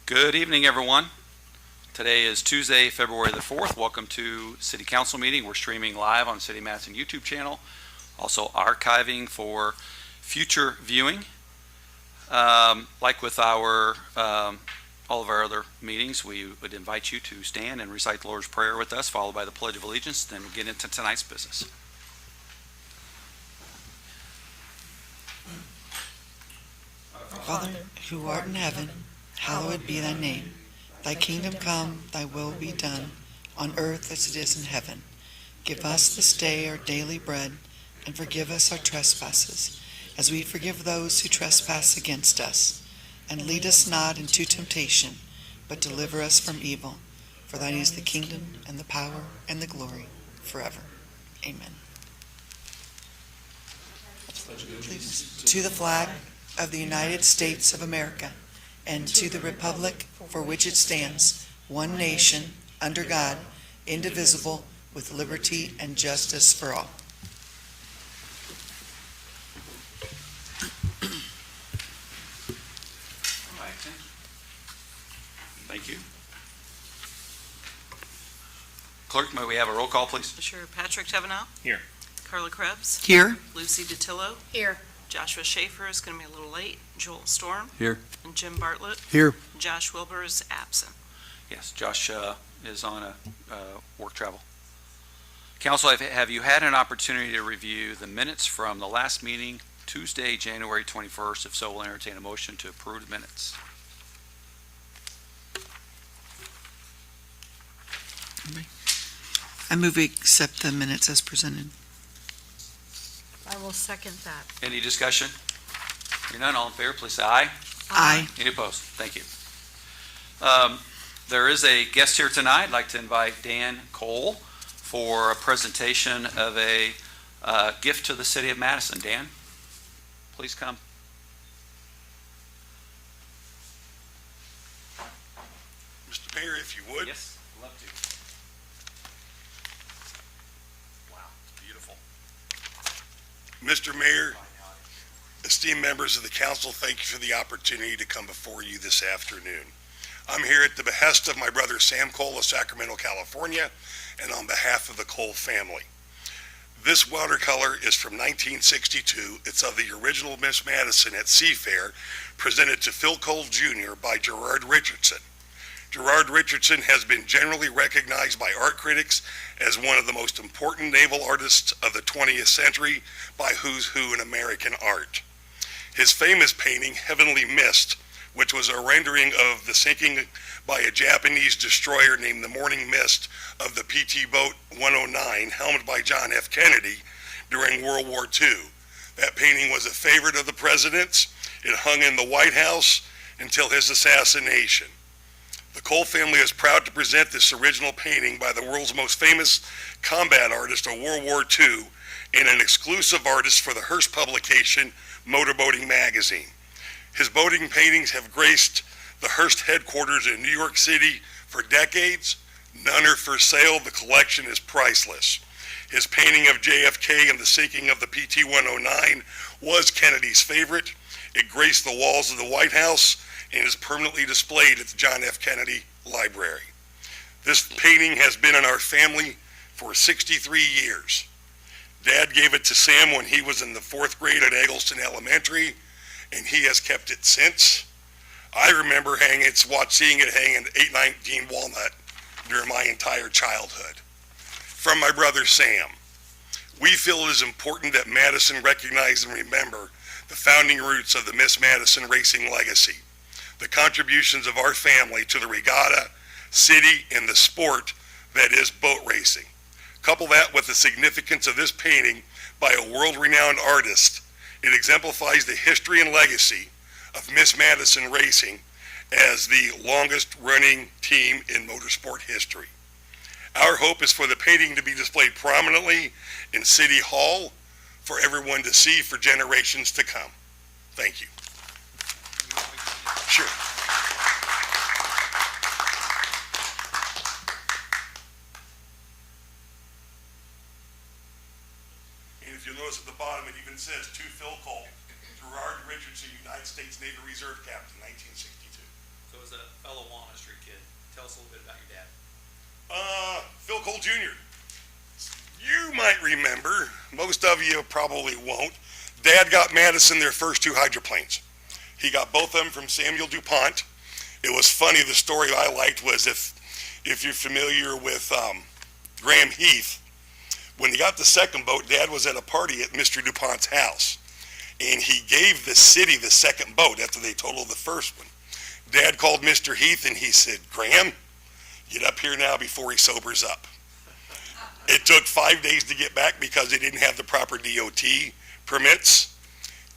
Good evening, everyone. Today is Tuesday, February the 4th. Welcome to City Council meeting. We're streaming live on City Madison YouTube channel, also archiving for future viewing. Like with our all of our other meetings, we would invite you to stand and recite the Lord's Prayer with us, followed by the Pledge of Allegiance, then we'll get into tonight's business. Father, who art in heaven, hallowed be thy name. Thy kingdom come, thy will be done, on earth as it is in heaven. Give us this day our daily bread, and forgive us our trespasses, as we forgive those who trespass against us. And lead us not into temptation, but deliver us from evil. For thine is the kingdom, and the power, and the glory, forever. Amen. Allegiance to the flag of the United States of America, and to the republic for which it stands, one nation, under God, indivisible, with liberty and justice for all. Thank you. Clerk, may we have a roll call, please? Sure. Patrick Tevenow? Here. Carla Krebs? Here. Lucy DeTillo? Here. Joshua Schaefer is going to be a little late. Joel Storm? Here. And Jim Bartlett? Here. Josh Wilbur is absent. Yes, Josh is on a work travel. Council, have you had an opportunity to review the minutes from the last meeting, Tuesday, January 21st? If so, we'll entertain a motion to approve the minutes. I move we accept the minutes as presented. I will second that. Any discussion? Hearing none, all in favor, please say aye. Aye. Any opposed? Thank you. There is a guest here tonight. I'd like to invite Dan Cole for a presentation of a gift to the city of Madison. Dan, please come. Mr. Mayor, if you would. Yes, love to. Wow, it's beautiful. Mr. Mayor, esteemed members of the council, thank you for the opportunity to come before you this afternoon. I'm here at the behest of my brother Sam Cole of Sacramento, California, and on behalf of the Cole family. This watercolor is from 1962. It's of the original Miss Madison at Seafair, presented to Phil Cole Jr. by Gerard Richardson. Gerard Richardson has been generally recognized by art critics as one of the most important naval artists of the 20th century by Who's Who in American art. His famous painting, Heavenly Mist, which was a rendering of the sinking by a Japanese destroyer named the Morning Mist of the PT boat 109, helmed by John F. Kennedy during World War II. That painting was a favorite of the president's. It hung in the White House until his assassination. The Cole family is proud to present this original painting by the world's most famous combat artist of World War II and an exclusive artist for the Hearst publication, Motorboating Magazine. His boating paintings have graced the Hearst headquarters in New York City for decades. None are for sale. The collection is priceless. His painting of JFK and the sinking of the PT-109 was Kennedy's favorite. It graced the walls of the White House and is permanently displayed at the John F. Kennedy Library. This painting has been in our family for 63 years. Dad gave it to Sam when he was in the 4th grade at Eggleston Elementary, and he has kept it since. I remember seeing it hang in 819 Walnut during my entire childhood. From my brother Sam, we feel it is important that Madison recognize and remember the founding roots of the Miss Madison racing legacy, the contributions of our family to the regatta, city, and the sport that is boat racing. Couple that with the significance of this painting by a world-renowned artist, it exemplifies the history and legacy of Miss Madison Racing as the longest-running team in motorsport history. Our hope is for the painting to be displayed prominently in City Hall for everyone to see for generations to come. Thank you. Sure. And if you'll notice at the bottom, it even says to Phil Cole, Gerard Richardson, United States Navy Reserve Captain, 1962. So as a fellow Walnut Street kid, tell us a little bit about your dad. Phil Cole Jr. You might remember, most of you probably won't, Dad got Madison their first two hydroplanes. He got both of them from Samuel DuPont. It was funny, the story I liked was if you're familiar with Graham Heath, when he got the second boat, Dad was at a party at Mr. DuPont's house, and he gave the city the second boat after they totaled the first one. Dad called Mr. Heath and he said, "Graham, get up here now before he sobers up." It took 5 days to get back because they didn't have the proper DOT permits.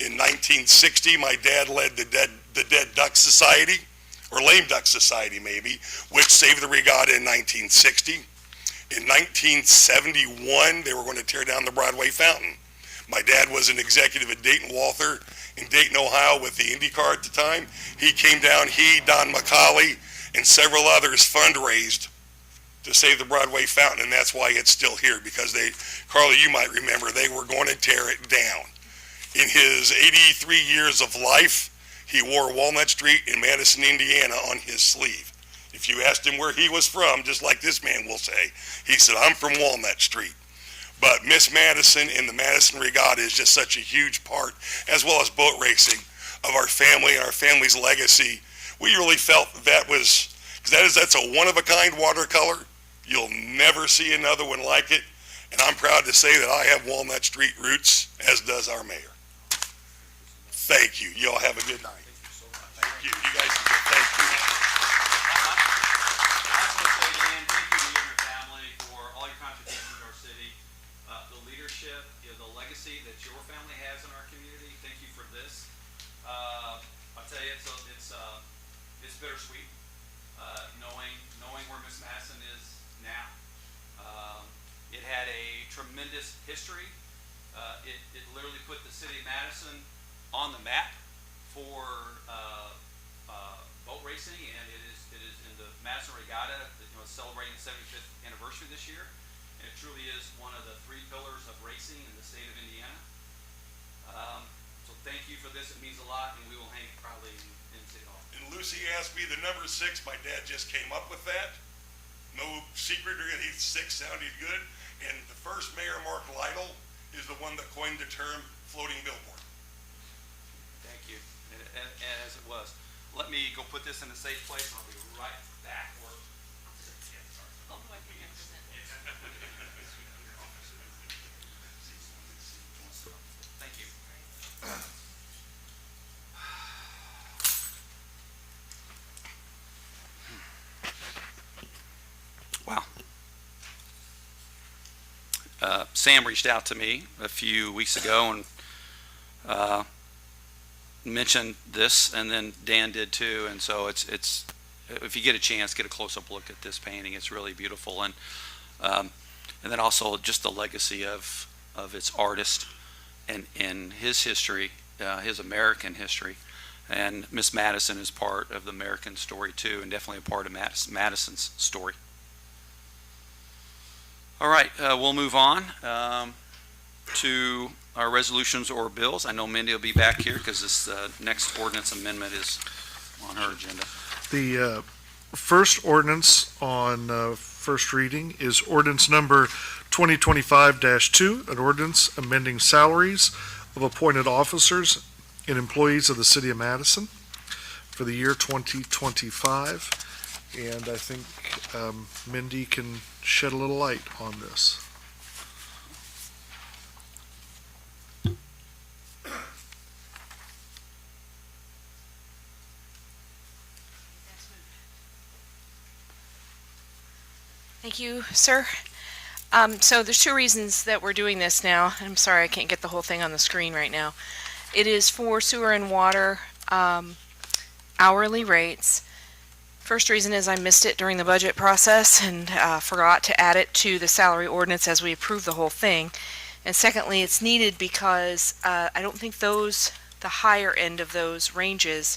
In 1960, my dad led the Dead Duck Society, or Lame Duck Society maybe, which saved the regatta in 1960. In 1971, they were going to tear down the Broadway Fountain. My dad was an executive at Dayton Walther in Dayton, Ohio with the IndyCar at the time. He came down, he, Don McCauley, and several others fundraised to save the Broadway Fountain, and that's why it's still here, because Carly, you might remember, they were going to tear it down. In his 83 years of life, he wore Walnut Street in Madison, Indiana on his sleeve. If you asked him where he was from, just like this man will say, he said, "I'm from Walnut Street." But Miss Madison and the Madison Regatta is just such a huge part, as well as boat racing, of our family and our family's legacy. We really felt that was, because that's a one-of-a-kind watercolor. You'll never see another one like it. And I'm proud to say that I have Walnut Street roots, as does our mayor. Thank you. You all have a good night. Thank you. You guys are good. Thank you. I just want to say again, thank you to you and your family for all your contributions to our city, the leadership, the legacy that your family has in our community. Thank you for this. I'll tell you, it's bittersweet, knowing where Miss Madison is now. It had a tremendous history. It literally put the city of Madison on the map for boat racing, and it is in the Madison Regatta, celebrating the 75th anniversary this year, and it truly is one of the three pillars of racing in the state of Indiana. So thank you for this. It means a lot, and we will hang it proudly in City Hall. And Lucy asked me the number 6. My dad just came up with that. No secret, 6 sounded good. And the first mayor, Mark Lytle, is the one that coined the term floating billboard. Thank you. And as it was. Let me go put this in a safe place, and I'll be right back. Thank you. Wow. Sam reached out to me a few weeks ago and mentioned this, and then Dan did too. And so it's if you get a chance, get a close-up look at this painting. It's really beautiful, and then also just the legacy of its artist and his history, his American history. And Miss Madison is part of the American story too, and definitely a part of Madison's story. All right, we'll move on to our resolutions or bills. I know Mindy will be back here because this next ordinance amendment is on her agenda. The first ordinance on first reading is ordinance number 2025-2, an ordinance amending salaries of appointed officers and employees of the city of Madison for the year 2025. And I think Mindy can shed a little light on this. Thank you, sir. So there's two reasons that we're doing this now. I'm sorry I can't get the whole thing on the screen right now. It is for sewer and water hourly rates. First reason is I missed it during the budget process and forgot to add it to the salary ordinance as we approved the whole thing. And secondly, it's needed because I don't think the higher end of those ranges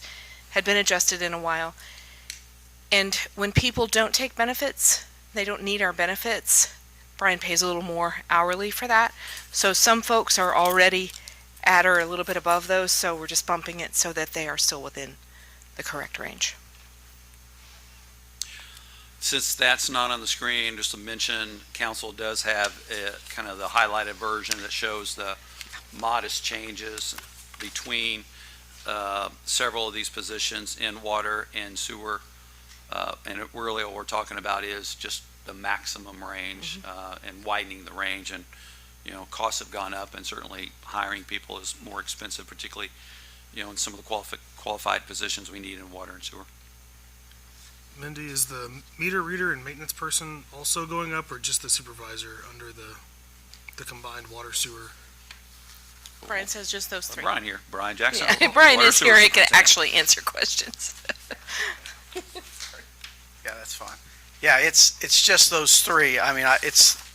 had been adjusted in a while. And when people don't take benefits, they don't need our benefits, Brian pays a little more hourly for that. So some folks are already at or a little bit above those, so we're just bumping it so that they are still within the correct range. Since that's not on the screen, just to mention, council does have kind of the highlighted version that shows the modest changes between several of these positions in water and sewer. And really what we're talking about is just the maximum range and widening the range. And, costs have gone up, and certainly hiring people is more expensive, particularly, in some of the qualified positions we need in water and sewer. Mindy, is the meter reader and maintenance person also going up, or just the supervisor under the combined water sewer? Brian says just those three. Brian here, Brian Jackson. Yeah, Brian Water is sewer here, he can superintendent. actually answer questions. Yeah, that's fine. Yeah, it's just those three. I mean,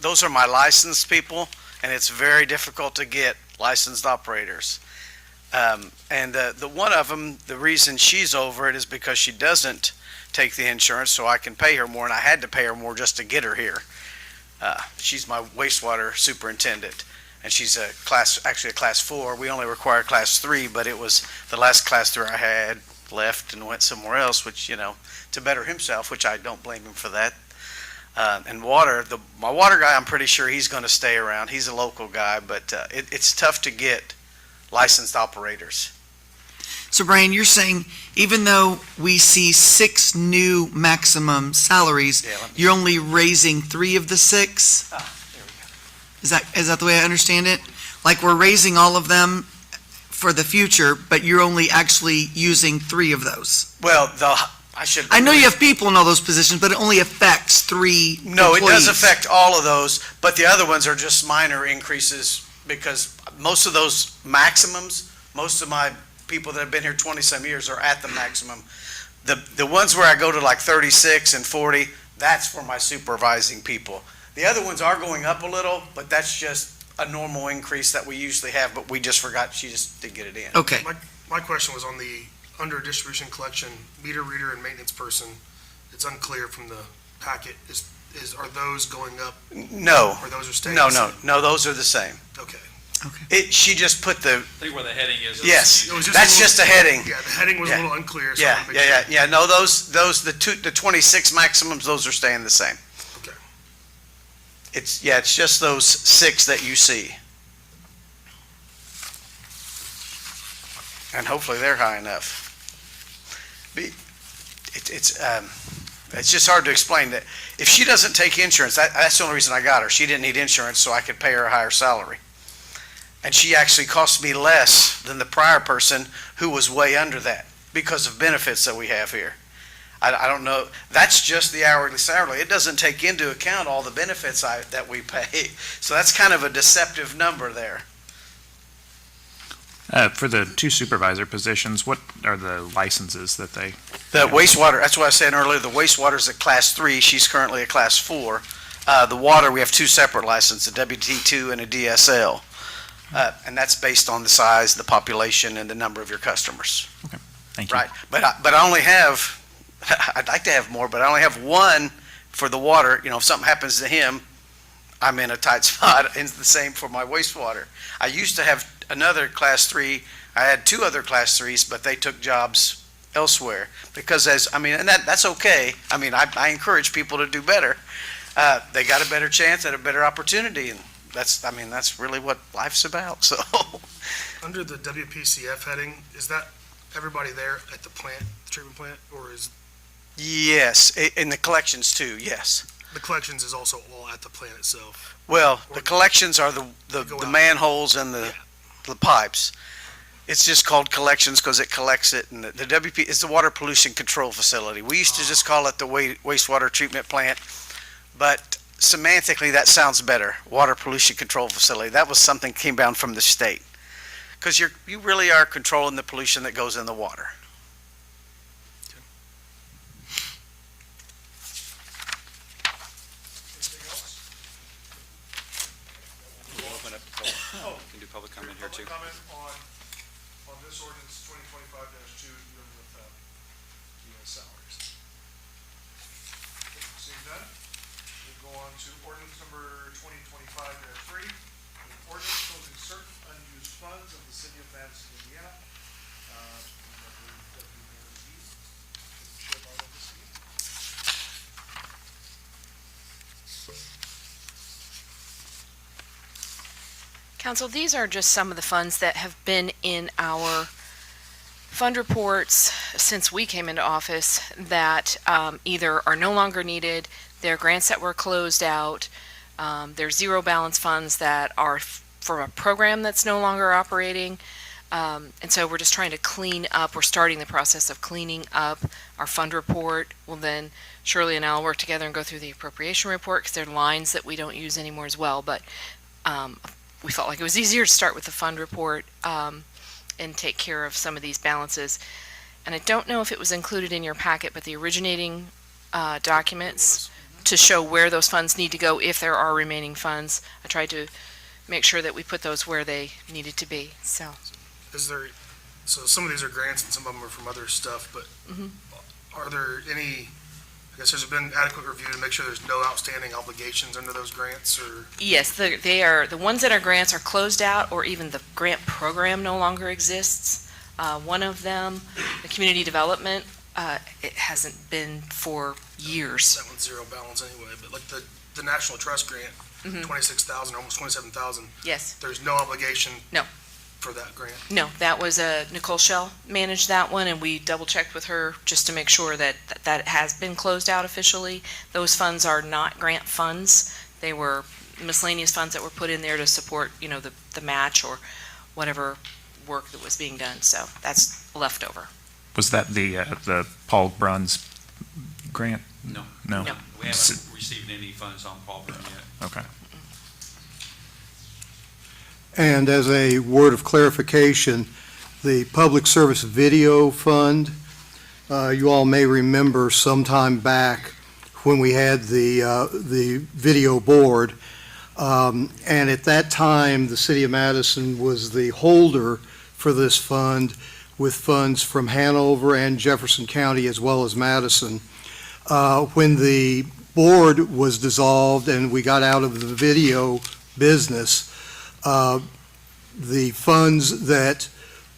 those are my licensed people, and it's very difficult to get licensed operators. And the one of them, the reason she's over it is because she doesn't take the insurance, so I can pay her more, and I had to pay her more just to get her here. She's my wastewater superintendent, and she's actually a class 4. We only require class 3, but it was the last class 3 I had left and went somewhere else, which, to better himself, which I don't blame him for that. And water, my water guy, I'm pretty sure he's going to stay around. He's a local guy, but it's tough to get licensed operators. So Brian, you're saying even though we see 6 new maximum salaries, Yeah, you're only raising 3 of the 6? There we go. Is that the way I understand it? Like we're raising all of them for the future, but you're only actually using 3 of those? Well, I know you have people in all those positions, but it only affects 3 No, it employees. does affect all of those, but the other ones are just minor increases because most of those maximums, most of my people that have been here 20-some years are at the maximum. The ones where I go to like 36 and 40, that's for my supervising people. The other ones are going up a little, but that's just a normal increase that we usually have, but we just forgot, she just didn't get it in. Okay. My question was on the under distribution collection, meter reader and maintenance person. It's unclear from the packet. Are those going up, No, or those are staying? no, the no, same? no, those are the same. Okay. She just put the, I think where the heading is. yes, It was that's a little- just a heading. Yeah, the heading was Yeah. a little unclear. So I Yeah, wanted to make yeah, sure. yeah. No, the 26 maximums, those are staying the same. Okay. It's just those 6 that you see. And hopefully they're high enough. It's just hard to explain that. If she doesn't take insurance, that's the only reason I got her. She didn't need insurance, so I could pay her a higher salary. And she actually cost me less than the prior person who was way under that because of benefits that we have here. I don't know, that's just the hourly salary. It doesn't take into account all the benefits that we pay. So that's kind of a deceptive number there. For the 2 supervisor positions, what are the licenses that they? The wastewater, that's what I was saying earlier, the wastewater's at class 3, she's currently a class 4. The water, we have 2 separate licenses, a WT2 and a DSL. And that's based on the size, the population, and the number of your customers. Thank you. Right, but I only have, I'd like to have more, but I only have 1 for the water. If something happens to him, I'm in a tight spot, and it's the same for my wastewater. I used to have another class 3, I had 2 other class 3s, but they took jobs elsewhere, because and that's okay. I encourage people to do better. They got a better chance at a better opportunity, and that's really what life's about, so. Under the WPCF heading, is that everybody there at the plant, the treatment plant, or is Yes, in the collections too, yes. the collections is also all at the plant itself? Well, the collections are the Go out. manholes and the pipes. It's just called collections because it collects it, and the WP is the water pollution control facility. We used to just call it the wastewater treatment plant, but semantically that sounds better, water pollution control facility. That was something came down from the state, because you really are controlling the pollution that goes in the water. We'll open up, we can do public comment here too. Comment on this ordinance 2025-2 dealing with the salaries. Seeing none, we'll go on to ordinance number 2025-3, an ordinance closing certain unused funds of the city of Madison, Indiana. I believe Deputy Mayor Lee can share about this. Council, these are just some of the funds that have been in our fund reports since we came into office that either are no longer needed, they're grants that were closed out, they're zero balance funds that are from a program that's no longer operating. And so we're just trying to clean up, we're starting the process of cleaning up our fund report. Well, then Shirley and I will work together and go through the appropriation report because there are lines that we don't use anymore as well. But we felt like it was easier to start with the fund report and take care of some of these balances. And I don't know if it was included in your packet, but the originating documents to show where those funds need to go if there are remaining funds. I tried to make sure that we put those where they needed to be. So So some of these are grants and some of them are from other stuff, but are there any, I guess there's been adequate review to make sure there's no outstanding obligations under those grants, or? yes, they are, the ones that are grants are closed out, or even the grant program no longer exists. One of them, the community development, it hasn't been for years. That one's zero balance anyway, but like the National Trust Grant, 26,000, almost 27,000, Yes. there's no obligation? No. For that grant? No, that was Nicole Shell managed that one, and we double checked with her just to make sure that that has been closed out officially. Those funds are not grant funds. They were miscellaneous funds that were put in there to support, the match or whatever work that was being done. So that's left over. Was that the Paul Bruns grant? No. No? No. We haven't received any funds on Paul Brown yet. Okay. And as a word of clarification, the Public Service Video Fund, you all may remember sometime back when we had the video board, and at that time, the City of Madison was the holder for this fund with funds from Hanover and Jefferson County as well as Madison. When the board was dissolved and we got out of the video business, the funds that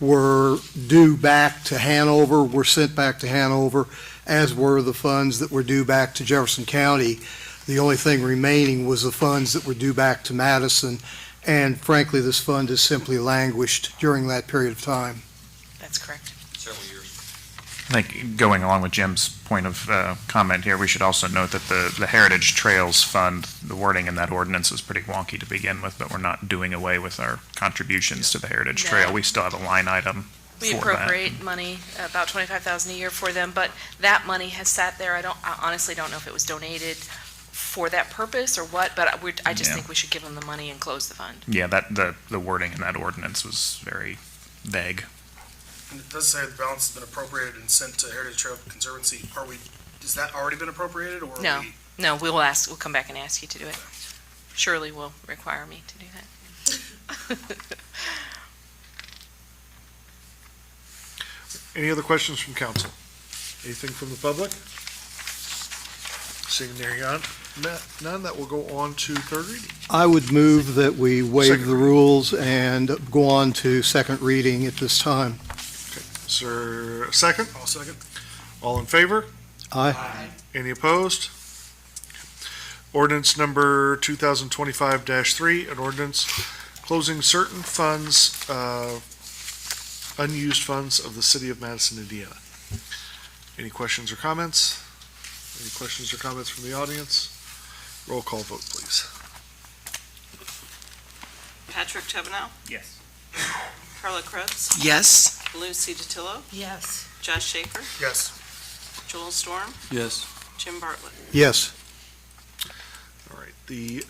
were due back to Hanover were sent back to Hanover, as were the funds that were due back to Jefferson County. The only thing remaining was the funds that were due back to Madison, and frankly, this fund has simply languished during that period of time. That's correct. Several years. I think going along with Jim's point of comment here, we should also note that the Heritage Trails Fund, the wording in that ordinance was pretty wonky to begin with, but we're not doing away with our contributions to the Heritage No. Trail. We still have a line item We for that. appropriate money, about $25,000 a year for them, but that money has sat there. I honestly don't know if it was donated for that purpose or what, but I just Yeah. think we should give them the money and close the fund. Yeah, the wording in that ordinance was very vague. And it does say the balance has been appropriated and sent to Heritage Trail Conservancy. Has that already been appropriated, or? No. No, we'll come back and ask you to do it. Shirley will require me to do that. Any other questions from council? Anything from the public? Seeing there none, that will go on to third reading. I would move that we waive Second the reading. rules and go on to second reading at this time. Is there a second? I'll second. All in favor? Aye. Any opposed? Ordinance number 2025-3, an ordinance closing certain funds, unused funds of the City of Madison, Indiana. Any questions or comments? Any questions or comments from the audience? Roll call vote, please. Patrick Chevino, Yes. Carla Krebs, Yes? Lucy DiTillo, Yes. Josh Schaefer, Yes. Joel Storm, Yes. Jim Bartlett. Yes. All right, the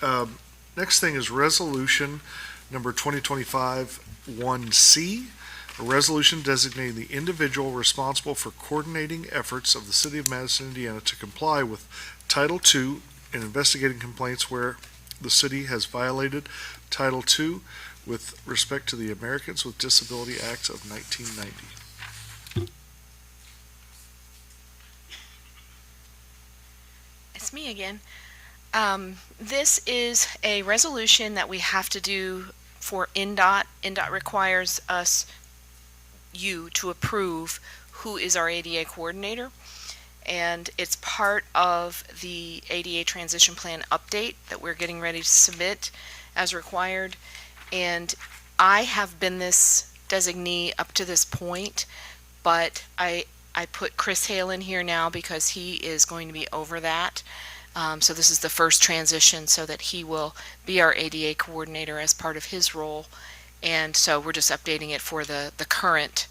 next thing is resolution number 2025-1C, a resolution designating the individual responsible for coordinating efforts of the City of Madison, Indiana to comply with Title II and investigating complaints where the city has violated Title II with respect to the Americans with Disability Act of 1990. It's me again. This is a resolution that we have to do for NDOT. NDOT requires you to approve who is our ADA coordinator. And it's part of the ADA transition plan update that we're getting ready to submit as required. And I have been this designee up to this point, but I put Chris Hale in here now because he is going to be over that. So this is the first transition so that he will be our ADA coordinator as part of his role. And so we're just updating it for the current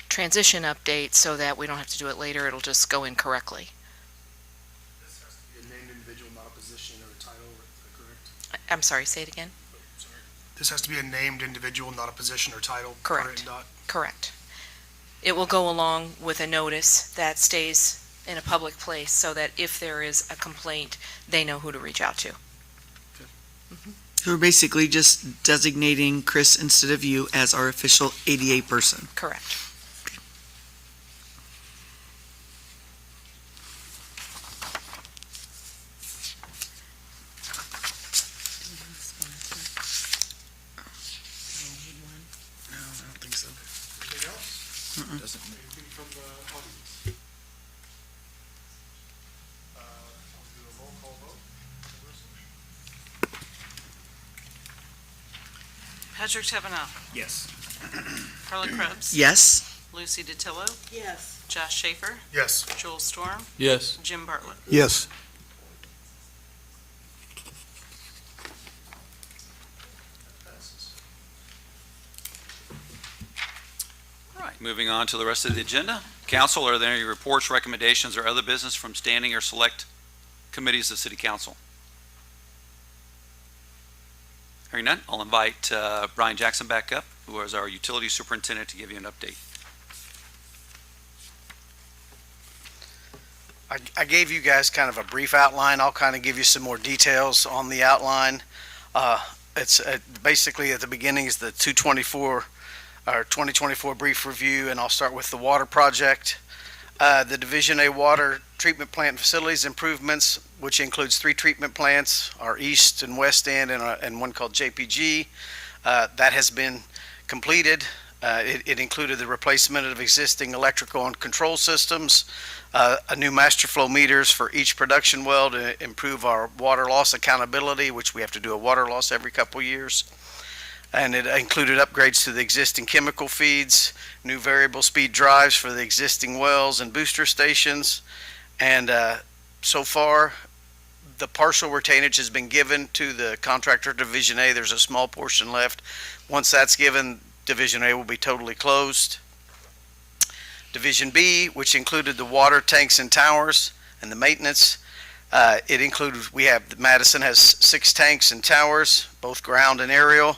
transition update so that we don't have to do it later. It'll just go in correctly. This has to be a named individual, not a position or a title, is that correct? I'm sorry, say it again. Sorry. This has to be a named individual, not a position or title. Correct. Dot. Correct. It will go along with a notice that stays in a public place so that if there is a complaint, they know who to reach out to. So we're basically just designating Chris instead of you as our official ADA person. Correct. No, I don't think so. Anything else? Anything from the audience? I'll do a roll call vote. Patrick Taverneau, Yes. Carla Krebs. Yes? Lucy DiTillo, Yes. Josh Schaefer, Yes. Joel Storm, Yes. Jim Bartlett. Yes. All right, moving on to the rest of the agenda. Council, are there any reports, recommendations, or other business from standing or select committees of City Council? Hearing none, I'll invite Brian Jackson back up, who is our utility superintendent, to give you an update. I gave you guys kind of a brief outline. I'll kind of give you some more details on the outline. It's basically at the beginning is the 2024 brief review, and I'll start with the water project. The Division A water treatment plant facilities improvements, which includes 3 treatment plants, our east and west end, and one called JPG. That has been completed. It included the replacement of existing electrical and control systems, a new master flow meters for each production well to improve our water loss accountability, which we have to do a water loss every couple years. And it included upgrades to the existing chemical feeds, new variable speed drives for the existing wells and booster stations. And so far, the partial retainage has been given to the contractor Division A. There's a small portion left. Once that's given, Division A will be totally closed. Division B, which included the water tanks and towers and the maintenance, Madison has 6 tanks and towers, both ground and aerial.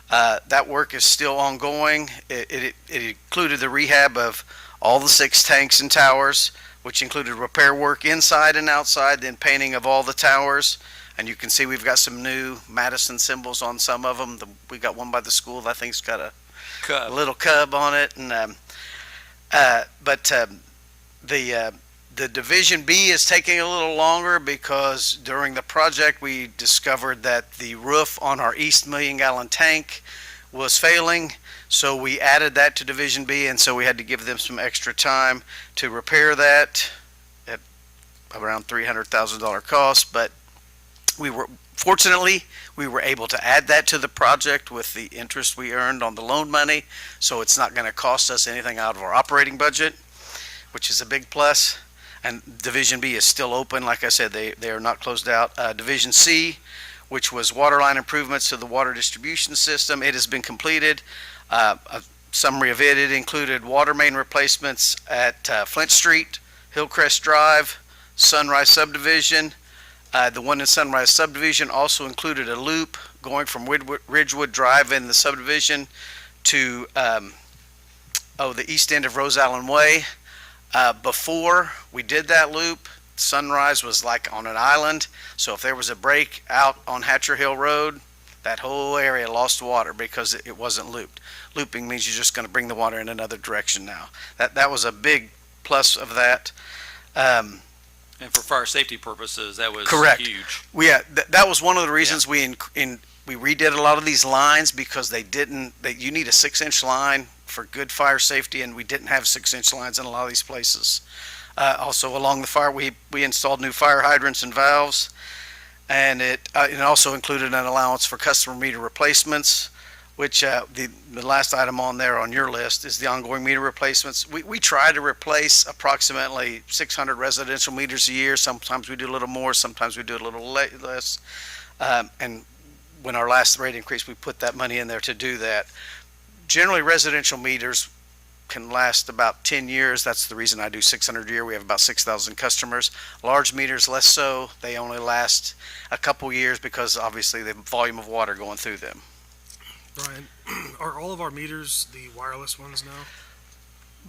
That work is still ongoing. It included the rehab of all the 6 tanks and towers, which included repair work inside and outside, then painting of all the towers. And you can see we've got some new Madison symbols on some of them. We got one by the school that I think's got a little cub on it. And the Division B is taking a little longer because during the project we discovered that the roof on our East million-gallon tank was failing. So we added that to Division B, and so we had to give them some extra time to repair that at around $300,000 cost. But fortunately, we were able to add that to the project with the interest we earned on the loan money. So it's not going to cost us anything out of our operating budget, which is a big plus. And Division B is still open. Like I said, they are not closed out. Division C, which was water line improvements to the water distribution system, it has been completed. A summary of it included water main replacements at Flint Street, Hillcrest Drive, Sunrise Subdivision. The one in Sunrise Subdivision also included a loop going from Ridgewood Drive in the subdivision to the east end of Rose Allen Way. Before we did that loop, Sunrise was like on an island, so if there was a break out on Hatcher Hill Road, that whole area lost water because it wasn't looped. Looping means you're just going to bring the water in another direction now. That was a big plus of that. And for fire safety purposes, that was Correct. huge. That was one of the reasons we redid a lot of these lines, because you need a 6-inch line for good fire safety, and we didn't have 6-inch lines in a lot of these places. Also along the fire, we installed new fire hydrants and valves, and it also included an allowance for customer meter replacements. which the last item on there on your list is the ongoing meter replacements. We try to replace approximately 600 residential meters a year. Sometimes we do a little more, sometimes we do a little less. And when our last rate increase, we put that money in there to do that. Generally, residential meters can last about 10 years. That's the reason I do 600 a year. We have about 6,000 customers. Large meters, less so. They only last a couple years because obviously the volume of water going through them. Brian, are all of our meters the wireless ones now?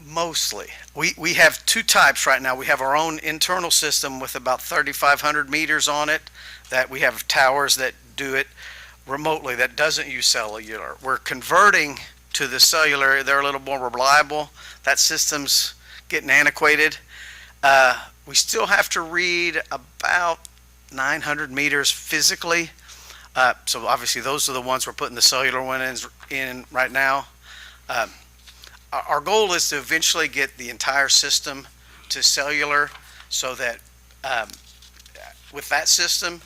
Mostly. We have two types right now. We have our own internal system with about 3,500 meters on it, that we have towers that do it remotely, that doesn't use cellular. We're converting to the cellular. They're a little more reliable. That system's getting antiquated. We still have to read about 900 meters physically. So obviously those are the ones we're putting the cellular ones in right now. Our goal is to eventually get the entire system to cellular so that with that system,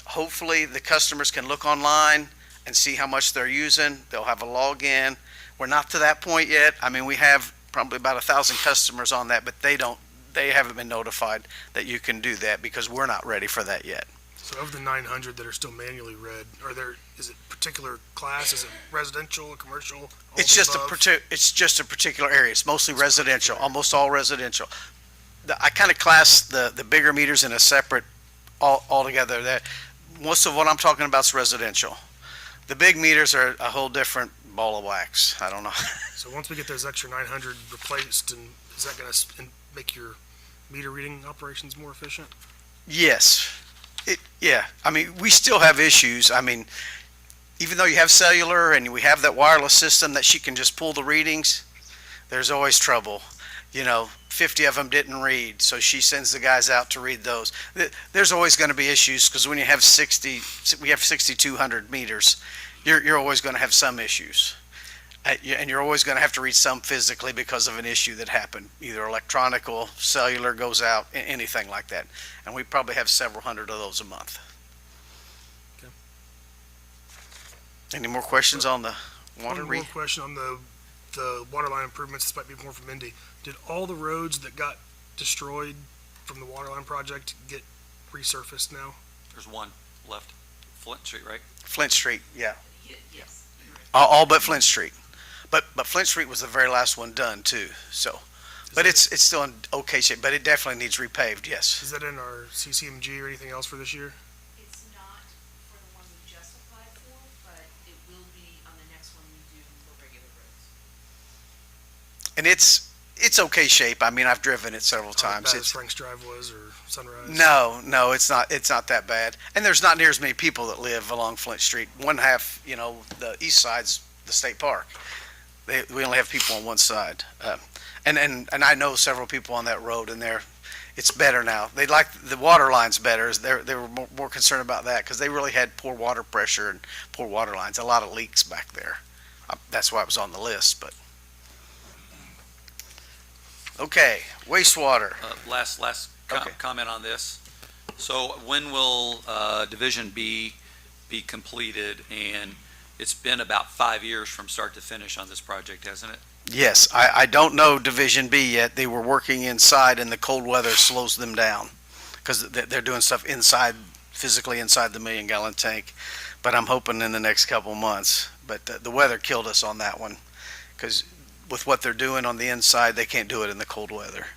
hopefully the customers can look online and see how much they're using. They'll have a login. We're not to that point yet. I mean, we have probably about 1,000 customers on that, but they haven't been notified that you can do that because we're not ready for that yet. So of the 900 that are still manually read, is it particular class? Is it residential or commercial? All It's the just above? it's just a particular area. It's mostly residential, almost all residential. I kind of class the bigger meters in a separate altogether. That most of what I'm talking about is residential. The big meters are a whole different ball of wax. I don't know. So once we get those extra 900 replaced, and is that going to make your meter reading operations more efficient? Yes. Yeah. I mean, we still have issues. I mean, even though you have cellular and we have that wireless system that she can just pull the readings, there's always trouble. 50 of them didn't read, so she sends the guys out to read those. There's always going to be issues because when you have we have 6,200 meters, you're always going to have some issues. And you're always going to have to read some physically because of an issue that happened, either electronic or cellular goes out, anything like that. And we probably have several hundred of those a month. Okay. Any more questions on the water One read? more question on the water line improvements. This might be more from Mindy. Did all the roads that got destroyed from the water line project get resurfaced now? There's one left, Flint Street, right? Flint Street, yeah. Yes. All but Flint Street. But Flint Street was the very last one done too, so. But it's still in okay shape, but it definitely needs repaved, yes. Is that in our CCMG or anything else for this year? It's not for the one we just applied for, but it will be on the next one we do for regular roads. And it's okay shape. I mean, I've driven it several times. As bad as It's, Frank's Drive was, or Sunrise? no, it's not that bad. And there's not near as many people that live along Flint Street. One half, the east side's the state park. We only have people on one side. And I know several people on that road, and it's better now. They like the water lines better. They were more concerned about that because they really had poor water pressure and poor water lines. A lot of leaks back there. That's why it was on the list. But okay, wastewater. Last Okay. comment on this. So when will Division B be completed? And it's been about 5 years from start to finish on this project, hasn't it? Yes, I don't know Division B yet. They were working inside, and the cold weather slows them down because they're doing stuff inside, physically inside the million-gallon tank. But I'm hoping in the next couple months. But the weather killed us on that one because with what they're doing on the inside, they can't do it in the cold weather.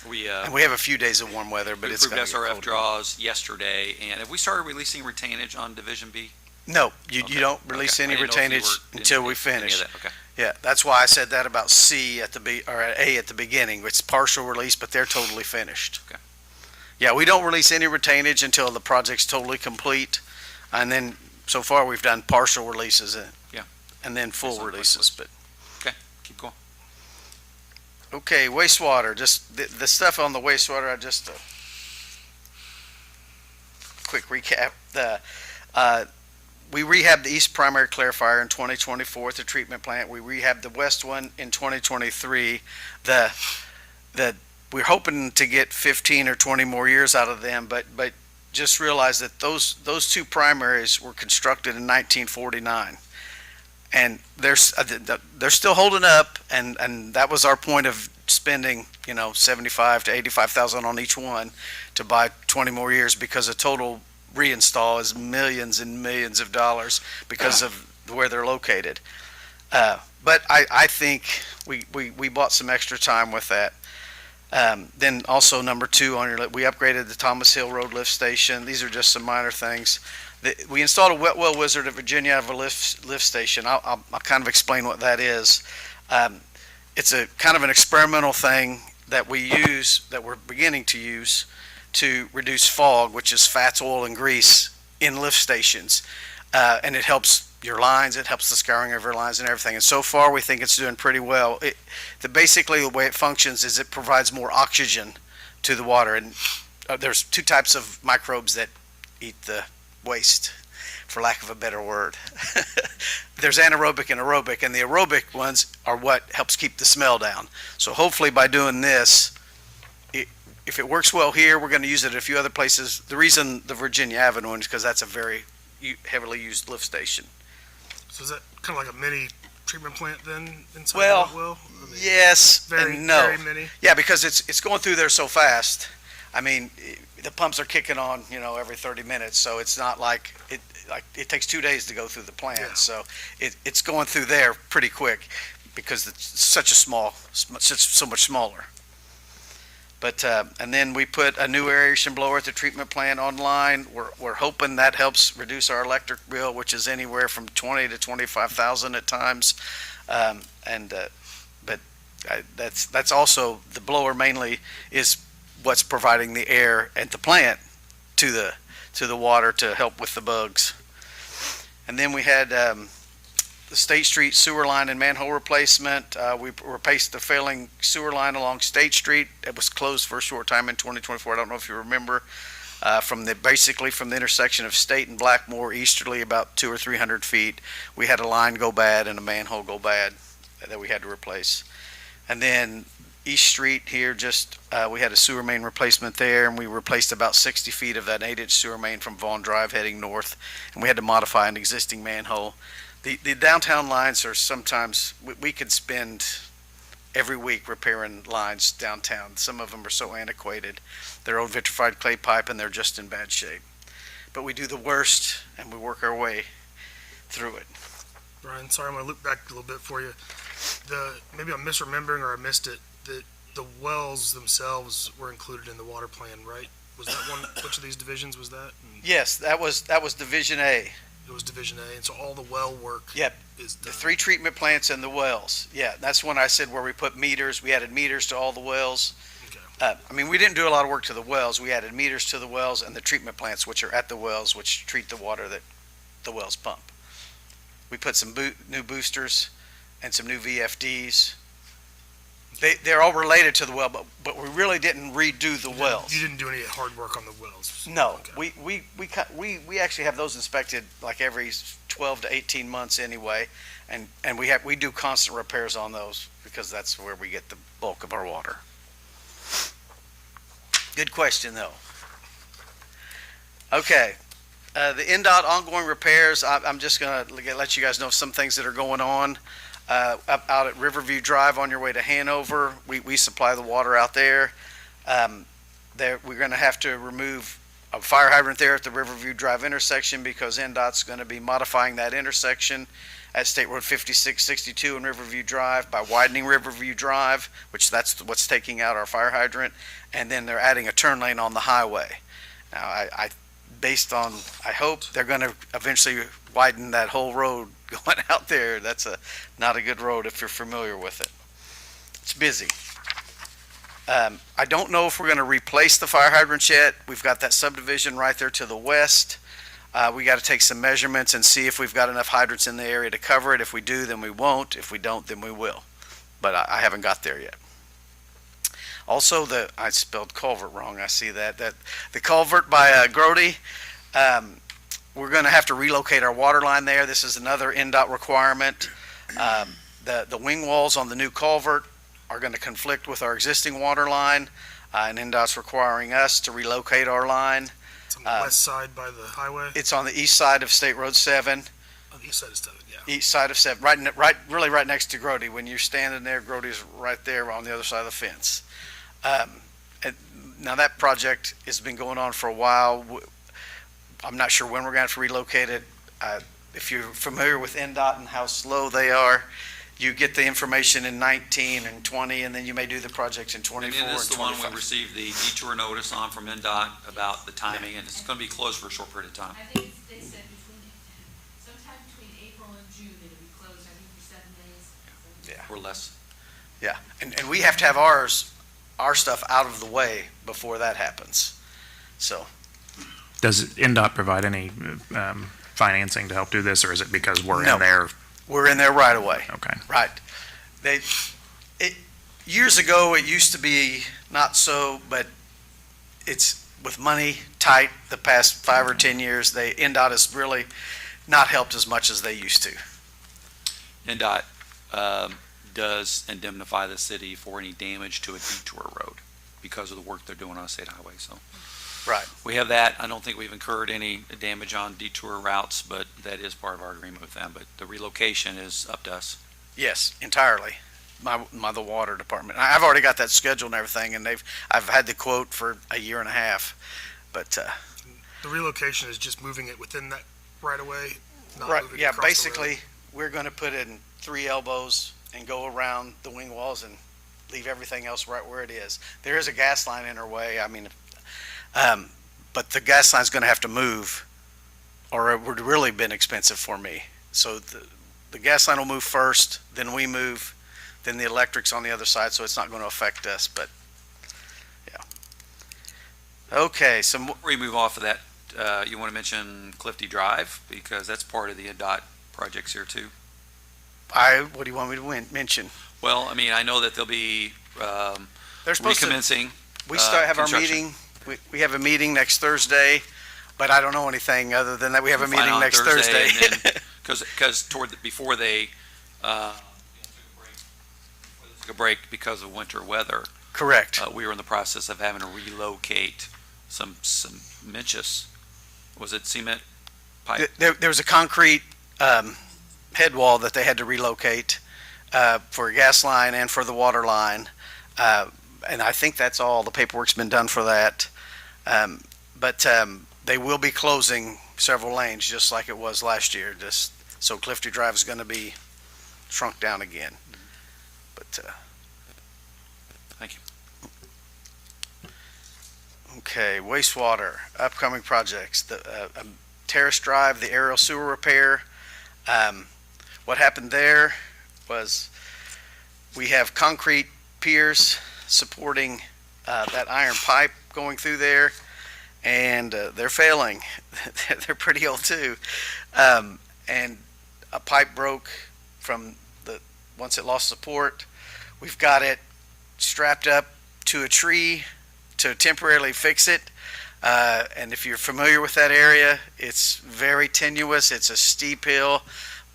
And we have a few days of warm weather, but We it's approved going to get SRF cold. draws yesterday, and have we started releasing retainage on Division B? No, you Okay. don't release Okay. any I didn't know if you retainage were until we in any of finish. that. Okay. Yeah, that's why I said that about C at or at A at the beginning. It's partial release, but they're totally finished. Okay. Yeah, we don't release any retainage until the project's totally complete. And then, so far, we've done partial releases. Yeah. And then full Based on releases, but. Keep going. Okay, wastewater, just the stuff on the wastewater, quick recap. We rehabbed the east primary clarifier in 2024 at the treatment plant. We rehabbed the west one in 2023. We're hoping to get 15 or 20 more years out of them, but just realize that those two primaries were constructed in 1949. And they're still holding up, and that was our point of spending, 75 to 85,000 on each one to buy 20 more years, because a total reinstall is millions and millions of dollars because of where they're located. But I think we bought some extra time with that. Then also number two on your list, we upgraded the Thomas Hill Road lift station. These are just some minor things. We installed a wet well wizard at Virginia Ave lift station. I'll kind of explain what that is. It's a kind of an experimental thing that we're beginning to use to reduce fog, which is fats, oil, and grease in lift stations. And it helps your lines, it helps the scouring of your lines and everything. And so far, we think it's doing pretty well. Basically, the way it functions is it provides more oxygen to the water. And there's two types of microbes that eat the waste, for lack of a better word. There's anaerobic and aerobic, and the aerobic ones are what helps keep the smell down. So hopefully by doing this, if it works well here, we're going to use it at a few other places. The reason the Virginia Avenue one is because that's a very heavily used lift station. So is that kind of like a mini treatment plant then inside Well, the well? I mean, Yes very, and no. very mini. Yeah, because it's going through there so fast. I mean, the pumps are kicking on, every 30 minutes, so it's not like it takes 2 days to go through the plant. Yeah. So it's going through there pretty quick because it's so much smaller. But and then we put a new aeration blower at the treatment plant online. We're hoping that helps reduce our electric bill, which is anywhere from 20 to 25,000 at times. But that's also, the blower mainly is what's providing the air at the plant to the water to help with the bugs. And then we had the State Street sewer line and manhole replacement. We replaced the failing sewer line along State Street. It was closed for a short time in 2024. I don't know if you remember. Basically from the intersection of State and Blackmore easterly about 200 or 300 feet, we had a line go bad and a manhole go bad that we had to replace. And then East Street here, we had a sewer main replacement there, and we replaced about 60 feet of that 8-inch sewer main from Vaughn Drive heading north, and we had to modify an existing manhole. The downtown lines are sometimes, we could spend every week repairing lines downtown. Some of them are so antiquated. They're old vitrified clay pipe, and they're just in bad shape. But we do the worst, and we work our way through it. Brian, sorry, I'm going to look back a little bit for you. Maybe I'm misremembering or I missed it. The wells themselves were included in the water plan, right? Was that one? Which of these divisions was that? Yes, that was Division A. It was Division A, and so all the well work Yep. is done. The 3 treatment plants and the wells. Yeah, that's when I said where we put meters. We added meters to all the wells. Okay. We didn't do a lot of work to the wells. We added meters to the wells and the treatment plants, which are at the wells, which treat the water that the wells pump. We put some new boosters and some new VFDs. They're all related to the well, but we really didn't redo the wells. You didn't do any hard work on the wells? No, Okay. we actually have those inspected like every 12 to 18 months anyway, and we do constant repairs on those because that's where we get the bulk of our water. Good question though. Okay, the NDOT ongoing repairs. I'm just gonna let you guys know some things that are going on. Up out at Riverview Drive on your way to Hanover, we supply the water out there. We're going to have to remove a fire hydrant there at the Riverview Drive intersection because NDOT's going to be modifying that intersection at State Road 5662 and Riverview Drive by widening Riverview Drive, which that's what's taking out our fire hydrant, and then they're adding a turn lane on the highway. Now, I hope they're going to eventually widen that whole road going out there. That's not a good road if you're familiar with it. It's busy. I don't know if we're going to replace the fire hydrants yet. We've got that subdivision right there to the west. We got to take some measurements and see if we've got enough hydrants in the area to cover it. If we do, then we won't. If we don't, then we will. But I haven't got there yet. Also, I spelled culvert wrong. I see that the culvert by Grody. We're going to have to relocate our water line there. This is another NDOT requirement. The wing walls on the new culvert are going to conflict with our existing water line, and NDOT's requiring us to relocate our line. It's on the west side by the highway? It's on the east side of State Road 7. On the east side of State, yeah. Yeah. east side of 7, really right next to Grody. When you're standing there, Grody's right there on the other side of the fence. And now that project has been going on for a while. I'm not sure when we're going to have to relocate it. If you're familiar with NDOT and how slow they are, you get the information in 19 and 20, and then you may do the project in 24 And and this is the one we 25. received the detour notice on from NDOT about the timing, and it's going to be closed for a short period of time. I think they said sometime between April and June it'll be closed, I think for 7 days. Yeah. Or less. Yeah, and we have to have our stuff out of the way before that happens. So, Does NDOT provide any financing to help do this, or is it because we're No. in there? we're in there right away. Okay. Right. Years ago, it used to be not so, but it's with money tight the past 5 or 10 years, NDOT has really not helped as much as they used to. NDOT does indemnify the city for any damage to a detour road because of the work they're doing on a state highway, so. Right. We have that. I don't think we've incurred any damage on detour routes, but that is part of our agreement with them. But the relocation is up to us. Yes, entirely. The water department. I've already got that scheduled and everything, and I've had the quote for a year and a half. But The relocation is just moving it within that right away, not right, moving it yeah, across the road. basically, we're going to put in 3 elbows and go around the wing walls and leave everything else right where it is. There is a gas line in our way. I mean, but the gas line's going to have to move, or it would really been expensive for me. So the gas line will move first, then we move, then the electric's on the other side, so it's not going to affect us. But yeah. Okay, Before we move off of that, you want to mention Clifty Drive, because that's part of the NDOT projects here too. what do you want me to mention? Well, I mean, I know that they'll be They're supposed to. recommencing. We start have our construction. meeting. We have a meeting next Thursday, but I don't know anything other than that we have a We'll find meeting out next Thursday. Because before they took a break because of winter weather, Correct. we were in the process of having to relocate some Mencius, was it cement pipe? There was a concrete head wall that they had to relocate for a gas line and for the water line. And I think that's all. The paperwork's been done for that. But they will be closing several lanes just like it was last year. So Clifty Drive is going to be shrunk down again. But Thank you. okay, wastewater, upcoming projects, the Terrace Drive, the aerial sewer repair. What happened there was we have concrete piers supporting that iron pipe going through there, and they're failing. They're pretty old too. And a pipe broke from once it lost support. We've got it strapped up to a tree to temporarily fix it. And if you're familiar with that area, it's very tenuous. It's a steep hill,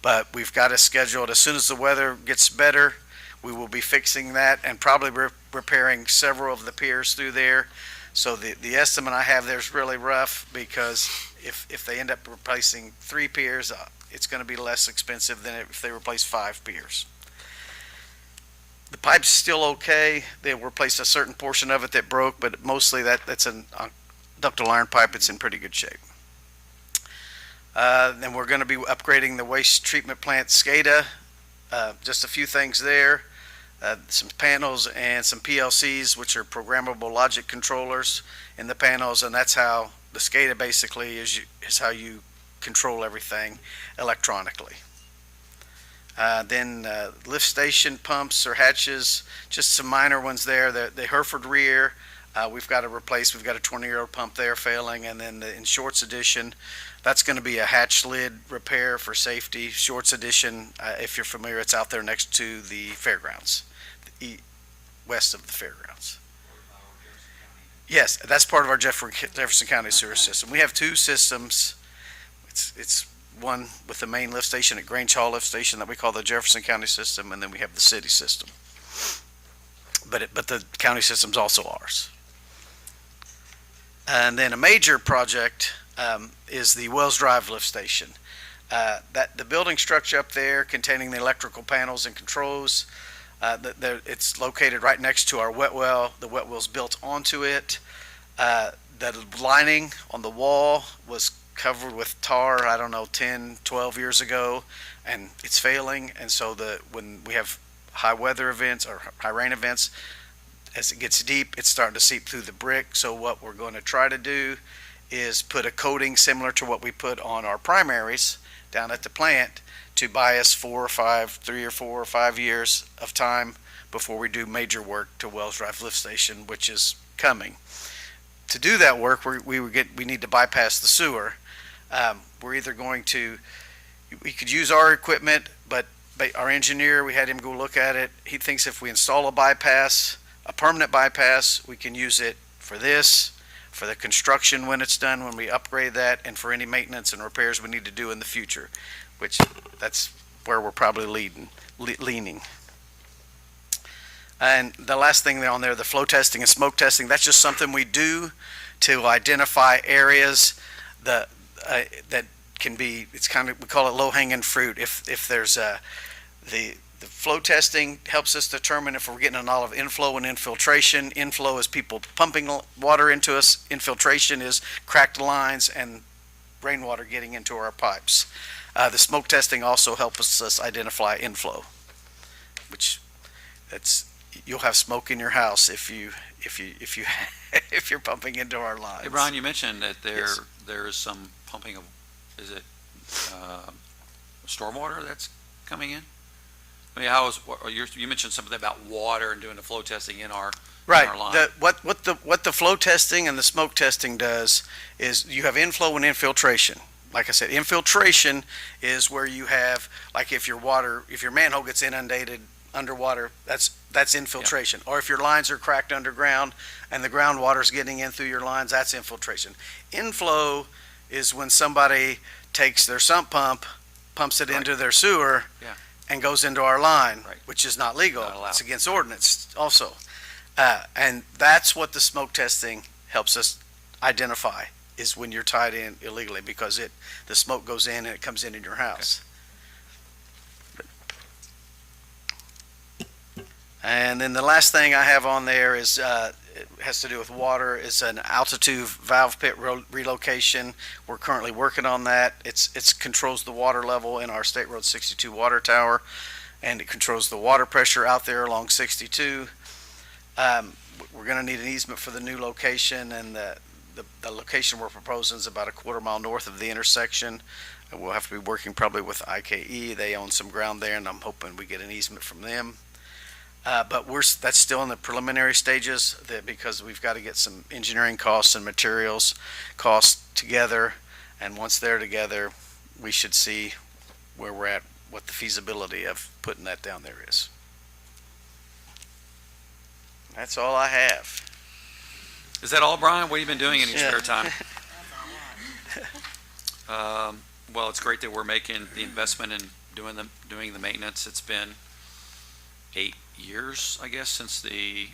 but we've got it scheduled. As soon as the weather gets better, we will be fixing that and probably repairing several of the piers through there. So the estimate I have there is really rough, because if they end up replacing 3 piers, it's going to be less expensive than if they replace 5 piers. The pipe's still okay. They replaced a certain portion of it that broke, but mostly that's a ductile iron pipe. It's in pretty good shape. Then we're going to be upgrading the waste treatment plant SCADA. Just a few things there. Some panels and some PLCs, which are programmable logic controllers in the panels, and that's how the SCADA basically is how you control everything electronically. Then lift station pumps or hatches, just some minor ones there. The Hereford rear, we've got to replace. We've got a 20-year-old pump there failing, and then in Shorts Edition, that's going to be a hatch lid repair for safety. Shorts Edition, if you're familiar, it's out there next to the fairgrounds, west of the fairgrounds. Yes, that's part of our Jefferson County sewer system. We have 2 systems. It's one with the main lift station at Grange Hall lift station that we call the Jefferson County system, and then we have the city system. But the county system's also ours. And then a major project is the Wells Drive lift station. That the building structure up there containing the electrical panels and controls, it's located right next to our wet well. The wet well's built onto it. The lining on the wall was covered with tar, I don't know, 10, 12 years ago, and it's failing. And so when we have high weather events or high rain events, as it gets deep, it's starting to seep through the brick. So what we're going to try to do is put a coating similar to what we put on our primaries down at the plant to buy us 3 or 4 or 5 years of time before we do major work to Wells Drive Lift Station, which is coming. To do that work, we need to bypass the sewer. We're either we could use our equipment, but our engineer, we had him go look at it. He thinks if we install a permanent bypass, we can use it for this, for the construction when it's done, when we upgrade that, and for any maintenance and repairs we need to do in the future, which that's where we're probably leaning. And the last thing on there, the flow testing and smoke testing, that's just something we do to identify areas that can be, we call it low-hanging fruit. If there's the flow testing helps us determine if we're getting a lot of inflow and infiltration. Inflow is people pumping water into us. Infiltration is cracked lines and rainwater getting into our pipes. The smoke testing also helps us identify inflow, which you'll have smoke in your house if you're pumping into our lines. Hey, Brian, you mentioned that Yes. there's some pumping of, is it stormwater that's coming in? I mean, you mentioned something about water and doing the flow testing in our Right. line. What the flow testing and the smoke testing does is you have inflow and infiltration. Like I said, infiltration is where you have, like if your manhole gets inundated underwater, that's infiltration. Or if your lines are cracked underground and the groundwater's getting in through your lines, that's infiltration. Inflow is when somebody takes their sump pump, pumps it into their sewer, Yeah. and goes into our line, Right. which is not legal. Not allowed. It's against ordinance also. And that's what the smoke testing helps us identify, is when you're tied in illegally, because the smoke goes in and it comes in your house. And then the last thing I have on there is, it has to do with water. It's an altitude valve pit relocation. We're currently working on that. It's controls the water level in our State Road 62 water tower, and it controls the water pressure out there along 62. We're going to need an easement for the new location, and the location we're proposing is about a quarter-mile north of the intersection. And we'll have to be working probably with IKE. They own some ground there, and I'm hoping we get an easement from them. But that's still in the preliminary stages, because we've got to get some engineering costs and materials costs together. And once they're together, we should see where we're at, what the feasibility of putting that down there is. That's all I have. Is that all, Brian? What have you been doing in your Yeah. spare time? Well, it's great that we're making the investment in doing the maintenance. It's been 8 years, I guess, since we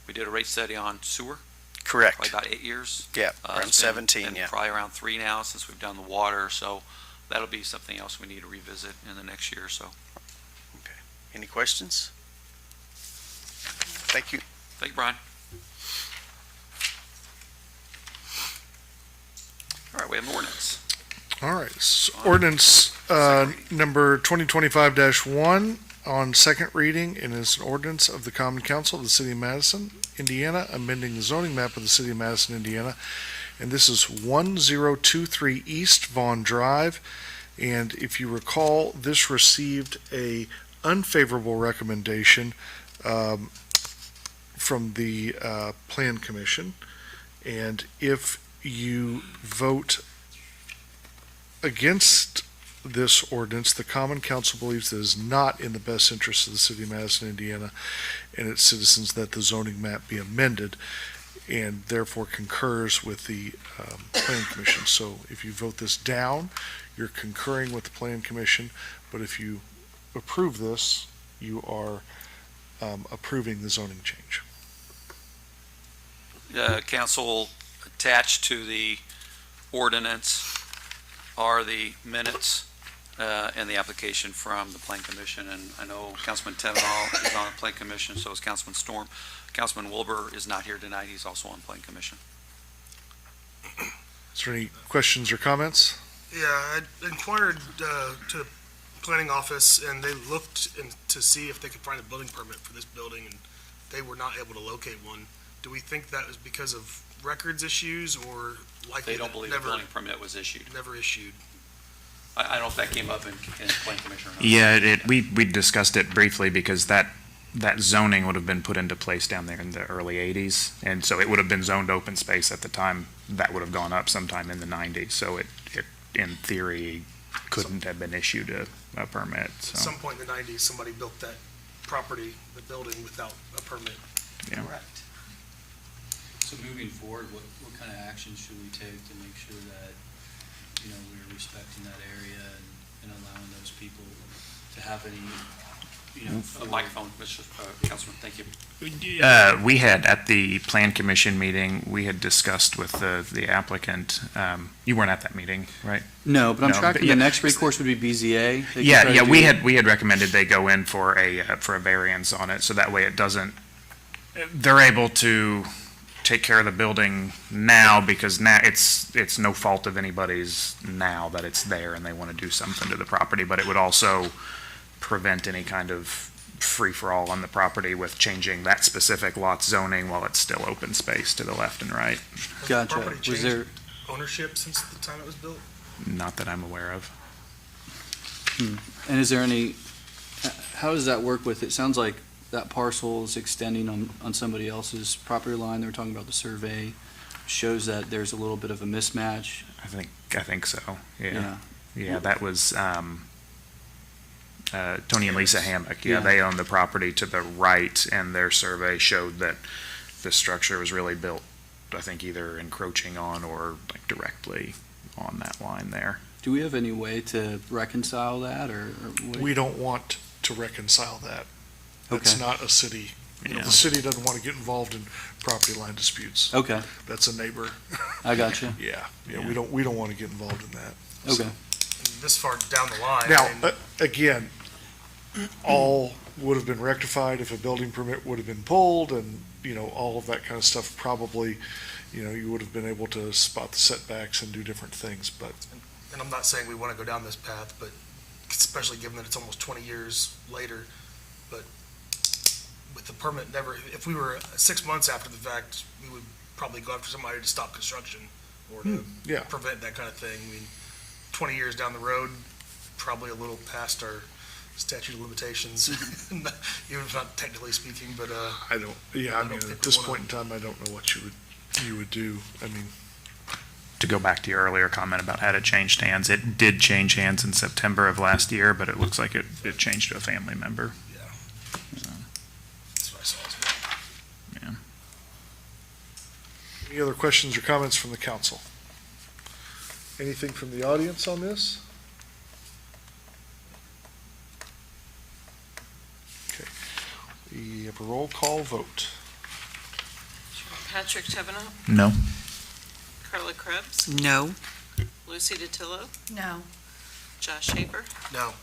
did a rate study on sewer. Correct. Probably about 8 years. Yeah, It's around been- 17, been yeah. Probably around 3 now since we've done the water, so that'll be something else we need to revisit in the next year or so. Any questions? Thank you. Thank you, Brian. All right, we have an ordinance. All right, ordinance number 2025-1 on second reading, and is an ordinance of the Common Council of the City of Madison, Indiana, amending the zoning map of the City of Madison, Indiana. And this is 1023 East Vaughn Drive. And if you recall, this received a unfavorable recommendation from the Plan Commission. And if you vote against this ordinance, the Common Council believes that it is not in the best interest of the City of Madison, Indiana, and its citizens that the zoning map be amended, and therefore concurs with the Plan Commission. So if you vote this down, you're concurring with the Plan Commission, but if you approve this, you are approving the zoning change. Council, attached to the ordinance are the minutes and the application from the Plan Commission. And I know Councilman Tevenall is on the Plan Commission, so is Councilman Storm. Councilman Wilbur is not here tonight. He's also on Plan Commission. Is there any questions or comments? Yeah, I inquired to the planning office, and they looked to see if they could find a building permit for this building, and they were not able to locate one. Do we think that was because of records issues, or likely They don't believe a building permit was issued. never issued? I don't know if that came up in Plan Commission or not. Yeah, we discussed it briefly because that zoning would have been put into place down there in the early 80s. And so it would have been zoned open space at the time. That would have gone up sometime in the 90s. So it in theory, couldn't have been issued a permit, At so. some point in the 90s, somebody built that property, the building, without a permit. Yeah. Correct. So moving forward, what kind of action should we take to make sure that, you know, we're respecting that area and allowing those people to have any, you know. A microphone, Mr. Councilman, thank you. We had, at the Plan Commission meeting, we had discussed with the applicant, you weren't at that meeting, right? No, but I'm No, tracking but yeah. the next recourse would be BZA. They could Yeah, try to yeah, do- we had recommended they go in for a variance on it, so that way it doesn't, they're able to take care of the building now, because now it's no fault of anybody's now that it's there and they want to do something to the property, but it would also prevent any kind of free-for-all on the property with changing that specific lot zoning while it's still open space to the left and right. Has the Gotcha. property Was changed there, ownership since the time it was built? Not that I'm aware of. and is there any, how does that work with, it sounds like that parcel is extending on somebody else's property line. They were talking about the survey, shows that there's a little bit of a mismatch. I think so, yeah. Yeah. Yeah, that was, Tony and Lisa Hammock, Yeah. they own the property to the right, and their survey showed that the structure was really built, I think, either encroaching on or like directly on that line there. Do we have any way to reconcile that, or what? We don't want to reconcile that. That's Okay. not a city. You know, Yeah. the city doesn't want to get involved in property line disputes. Okay, That's a neighbor. I got you. Yeah, Yeah. we don't want to get involved in that. Okay. And this far down the line, Now, I mean, again, all would have been rectified if a building permit would have been pulled, and, you know, all of that kind of stuff. Probably, you know, you would have been able to spot the setbacks and do different things, but and I'm not saying we want to go down this path, but especially given that it's almost 20 years later, but with the permit never, if we were 6 months after the fact, we would probably go after somebody to stop construction or to yeah. prevent that kind of thing. I mean, 20 years down the road, probably a little past our statute of limitations, even if not technically speaking, but, I don't, yeah, I I don't mean, think at we this wanna- point in time, I don't know what you would do. I mean, To go back to your earlier comment about had it changed hands, it did change hands in September of last year, but it looks like it changed to a family member. yeah, So, that's what I saw as well. any other questions or comments from the council? Anything from the audience on this? Okay, we have a roll call vote. Patrick Tevenall, No. Carla Krebs, No. Lucy DeTillo, No. Josh Shaver, No,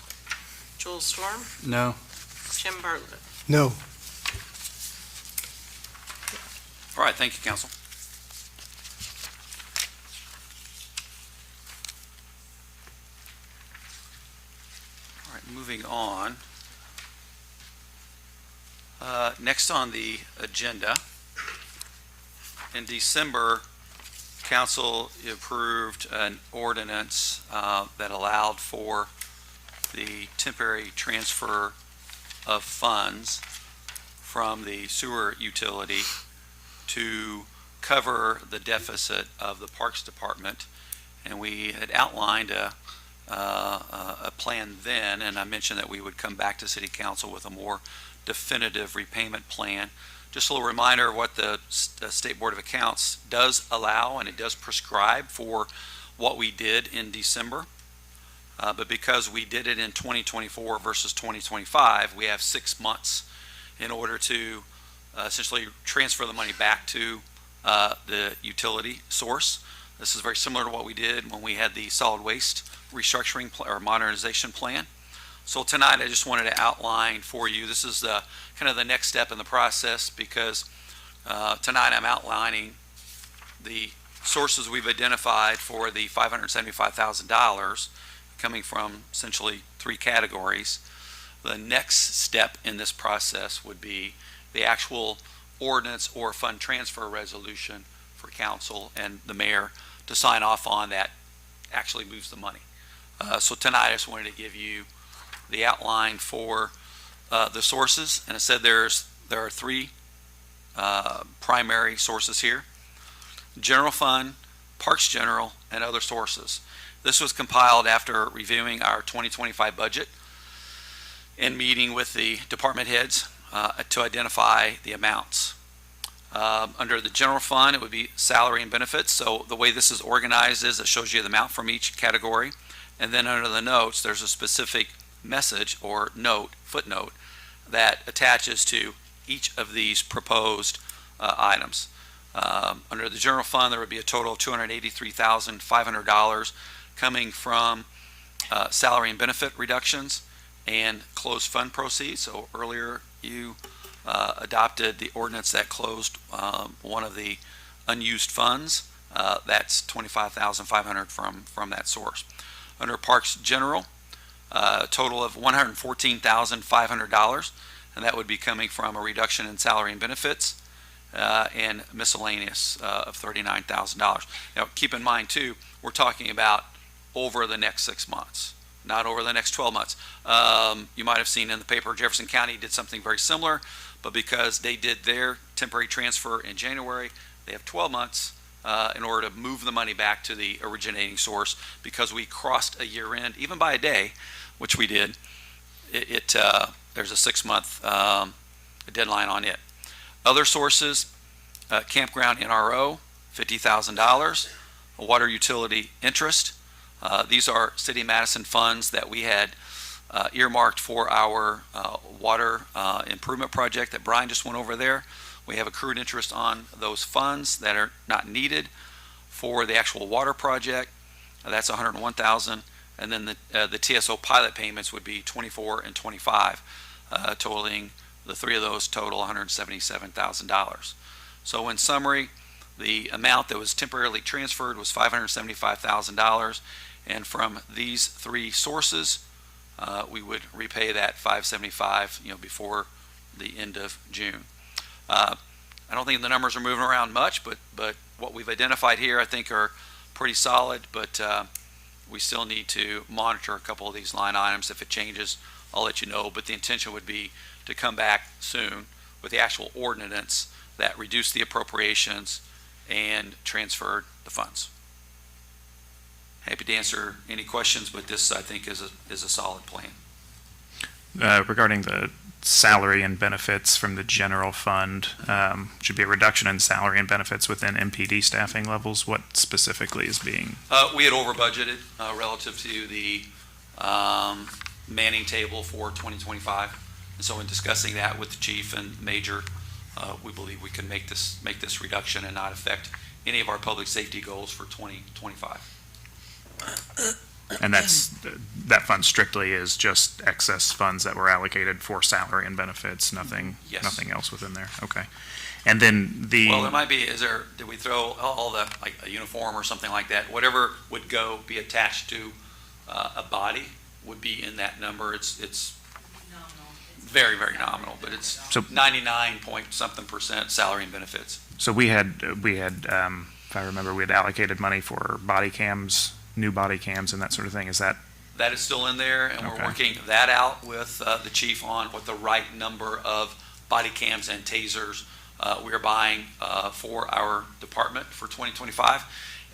Joel Storm, No. Jim Bartlett. No. All right, thank you, council. All right, moving on. Next on the agenda, in December, council approved an ordinance that allowed for the temporary transfer of funds from the sewer utility to cover the deficit of the Parks Department. And we had outlined a plan then, and I mentioned that we would come back to City Council with a more definitive repayment plan. Just a little reminder of what the State Board of Accounts does allow, and it does prescribe for what we did in December. But because we did it in 2024 versus 2025, we have 6 months in order to essentially transfer the money back to the utility source. This is very similar to what we did when we had the solid waste restructuring or modernization plan. So tonight, I just wanted to outline for you, this is the kind of the next step in the process, because tonight I'm outlining the sources we've identified for the $575,000 coming from essentially three categories. The next step in this process would be the actual ordinance or fund transfer resolution for council and the mayor to sign off on that actually moves the money. So tonight I just wanted to give you the outline for the sources, and I said there are three primary sources here: general fund, parks general, and other sources. This was compiled after reviewing our 2025 budget and meeting with the department heads to identify the amounts. Under the general fund, it would be salary and benefits. So the way this is organized is it shows you the amount from each category. And then under the notes, there's a specific message or note, footnote, that attaches to each of these proposed items. Under the general fund, there would be a total of $283,500 coming from salary and benefit reductions and closed fund proceeds. So earlier you adopted the ordinance that closed one of the unused funds. That's $25,500 from that source. Under Parks General, a total of $114,500, and that would be coming from a reduction in salary and benefits and miscellaneous of $39,000. Now, keep in mind too, we're talking about over the next 6 months, not over the next 12 months. You might have seen in the paper Jefferson County did something very similar, but because they did their temporary transfer in January, they have 12 months in order to move the money back to the originating source. Because we crossed a year end, even by a day, which we did, there's a 6-month deadline on it. Other sources, campground NRO, $50,000, water utility interest. These are City of Madison funds that we had earmarked for our water improvement project that Brian just went over there. We have accrued interest on those funds that are not needed for the actual water project. That's $101,000. And then the TSO pilot payments would be $24,000 and $25,000, totaling the three of those total $177,000. So in summary, the amount that was temporarily transferred was $575,000, and from these three sources, we would repay that $575,000, before the end of June. I don't think the numbers are moving around much, but what we've identified here, I think, are pretty solid. But we still need to monitor a couple of these line items. If it changes, I'll let you know. But the intention would be to come back soon with the actual ordinance that reduced the appropriations and transferred the funds. Happy to answer any questions, but this, I think, is a solid plan. Regarding the salary and benefits from the general fund, should be a reduction in salary and benefits within MPD staffing levels. What specifically is being? We had over budgeted relative to the manning table for 2025. And so in discussing that with the chief and major, we believe we can make this reduction and not affect any of our public safety goals for 2025. And that fund strictly is just excess funds that were allocated for salary and benefits, nothing else within there. Okay. And then well, there might be, did we throw all the, like a uniform or something like that? Whatever would be attached to a body would be in that number. It's Nominal. very, very nominal, but it's 99 point something % salary and benefits. So we had, if I remember, we had allocated money for body cams, new body cams and that sort of thing. Is that? That is still in there, and Okay. we're working that out with the chief on what the right number of body cams and tasers we are buying for our department for 2025.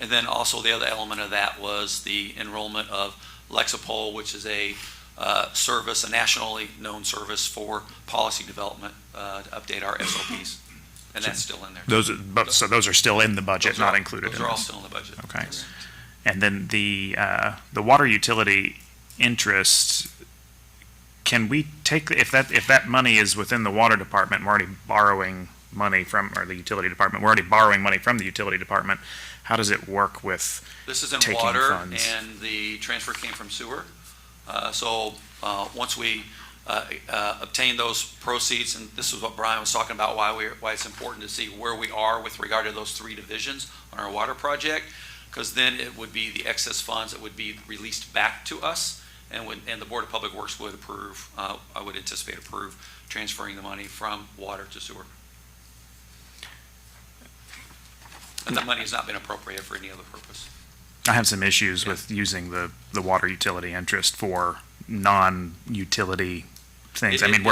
And then also the other element of that was the enrollment of Lexapol, which is a service, a nationally known service for policy development to update our SOPs. And that's still in there. So those are still in the budget, not included in this? Those are all still in the budget. Okay. Yes. And then the water utility interest, can we take, if that money is within the water department, we're already borrowing money from, or the utility department, we're already borrowing money from the utility department. How does it work with, This is in Taking water, funds. and the transfer came from sewer. Once we obtain those proceeds, and this is what Brian was talking about, why it's important to see where we are with regard to those three divisions on our water project, because then it would be the excess funds that would be released back to us, and the Board of Public Works would approve, I would anticipate approve transferring the money from water to sewer. And the money has not been appropriated for any other purpose. I have some issues with using the water utility interest for non-utility things. I mean,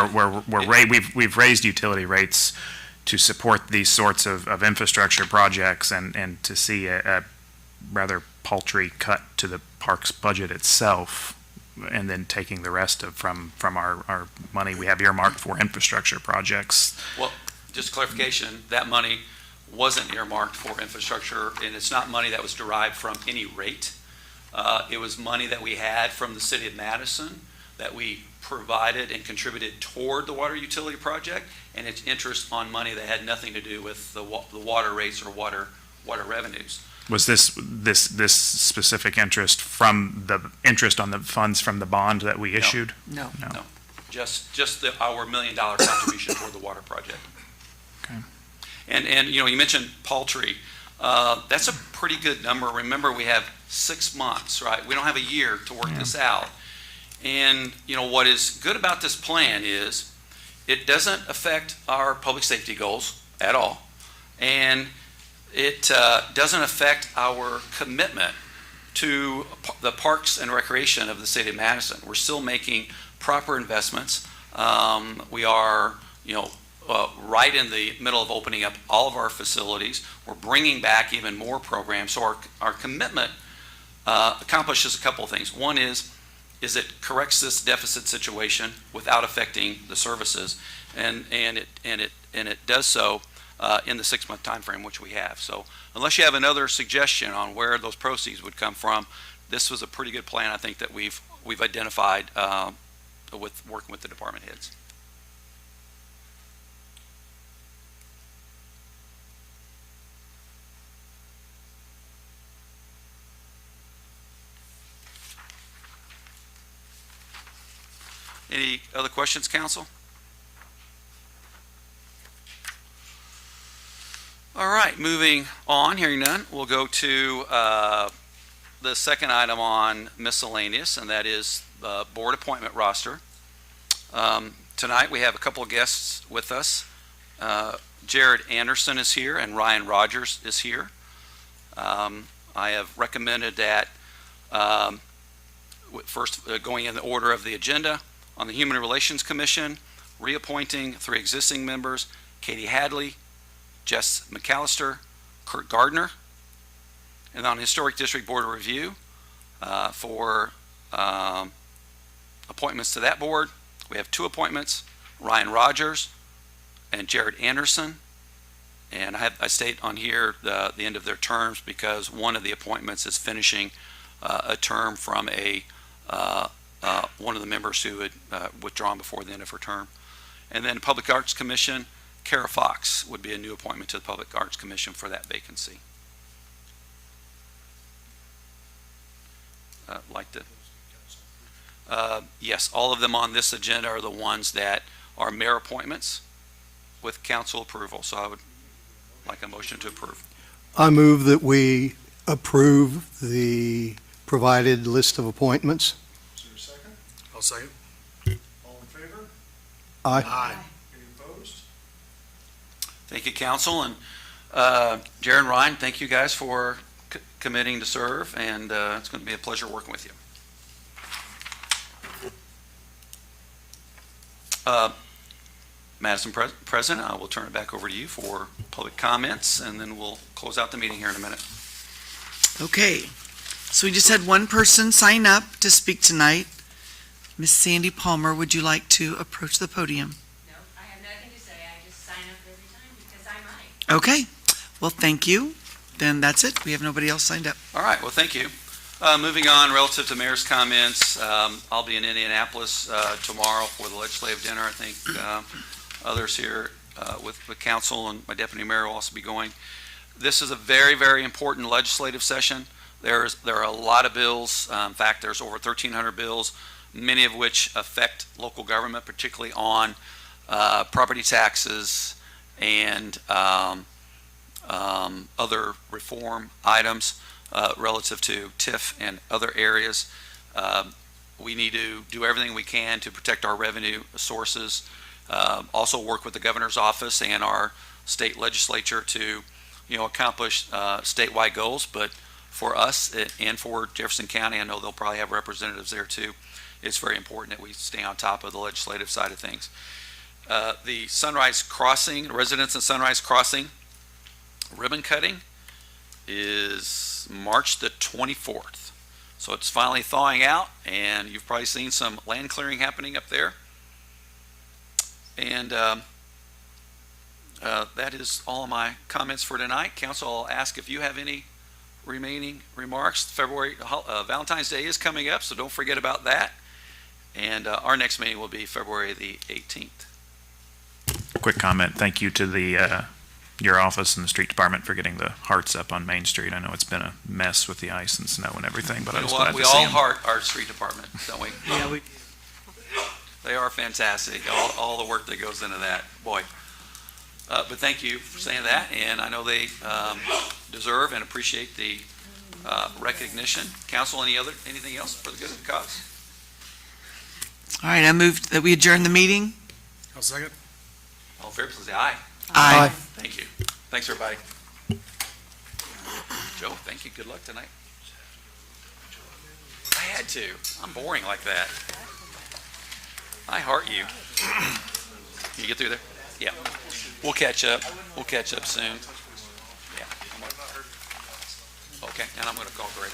we've raised utility rates to support these sorts of infrastructure projects, and to see a rather paltry cut to the parks budget itself, and then taking the rest from our money we have earmarked for infrastructure projects. Well, just clarification, that money wasn't earmarked for infrastructure, and it's not money that was derived from any rate. It was money that we had from the city of Madison that we provided and contributed toward the water utility project, and it's interest on money that had nothing to do with the water rates or water revenues. Was this specific interest from the interest on the funds from the bond that we issued? No. No. Just our $1 million contribution toward the water project. Okay. And you mentioned paltry. That's a pretty good number. Remember, we have 6 months, right? We don't have a year to work this out. And what is good about this plan is it doesn't affect our public safety goals at all, and it doesn't affect our commitment to the parks and recreation of the city of Madison. We're still making proper investments. We are, right in the middle of opening up all of our facilities. We're bringing back even more programs. So our commitment accomplishes a couple of things. One is it corrects this deficit situation without affecting the services, and it does so in the 6-month time frame which we have. So unless you have another suggestion on where those proceeds would come from, this was a pretty good plan, I think, that we've identified with working with the department heads. Any other questions, council? All right, moving on, hearing none, we'll go to the second item on miscellaneous, and that is the board appointment roster. Tonight, we have a couple of guests with us. Jared Anderson is here, and Ryan Rogers is here. I have recommended that, first, going in the order of the agenda, on the Human Relations Commission, reappointing 3 existing members, Katie Hadley, Jess McAllister, Kurt Gardner. And on the Historic District Board of Review, for appointments to that board, we have 2 appointments, Ryan Rogers and Jared Anderson. And I state on here the end of their terms because one of the appointments is finishing a term from one of the members who had withdrawn before the end of her term. And then Public Arts Commission, Kara Fox would be a new appointment to the Public Arts Commission for that vacancy. Yes, all of them on this agenda are the ones that are mayor appointments with council approval. So I would like a motion to approve. I move that we approve the provided list of appointments. Is there a second? I'll second. All in favor? Aye. Any opposed? Thank you, council, and Jared and Ryan, thank you guys for committing to serve, and it's going to be a pleasure working with you. Madison President, I will turn it back over to you for public comments, and then we'll close out the meeting here in a minute. Okay, so we just had one person sign up to speak tonight. Miss Sandy Palmer, would you like to approach the podium? No, I have nothing to say. I just sign up every time because I might. Okay, well, thank you. Then that's it. We have nobody else signed up. All right, well, thank you. Moving on, relative to mayor's comments, I'll be in Indianapolis tomorrow for the legislative dinner. I think others here with council, and my deputy mayor will also be going. This is a very, very important legislative session. There are a lot of bills. In fact, there's over 1,300 bills, many of which affect local government, particularly on property taxes and other reform items relative to TIF and other areas. We need to do everything we can to protect our revenue sources. Also work with the governor's office and our state legislature to, accomplish statewide goals. But for us and for Jefferson County, I know they'll probably have representatives there too. It's very important that we stay on top of the legislative side of things. The Sunrise Crossing, residents of Sunrise Crossing ribbon cutting is March the 24th. So it's finally thawing out, and you've probably seen some land clearing happening up there. And that is all of my comments for tonight. Council, I'll ask if you have any remaining remarks. Valentine's Day is coming up, so don't forget about that. And our next meeting will be February the 18th. Quick comment. Thank you to your office and the street department for getting the hearts up on Main Street. I know it's been a mess with the ice and snow and everything, but I was glad We to see all them. heart our street department, don't we? Yeah, we, They are fantastic, all the work that goes into that, boy. But thank you for saying that, and I know they deserve and appreciate the recognition. Council, anything else for the good of the cause? All right, I moved that we adjourn the meeting. I'll second. All fair, please say aye. Aye. Thank you. Thanks, everybody. Joe, thank you. Good luck tonight. I had to. I'm boring like that. I heart you. Can you get through there? Yeah. We'll catch up. We'll catch up soon. Yeah. Okay, and I'm going to call Greg.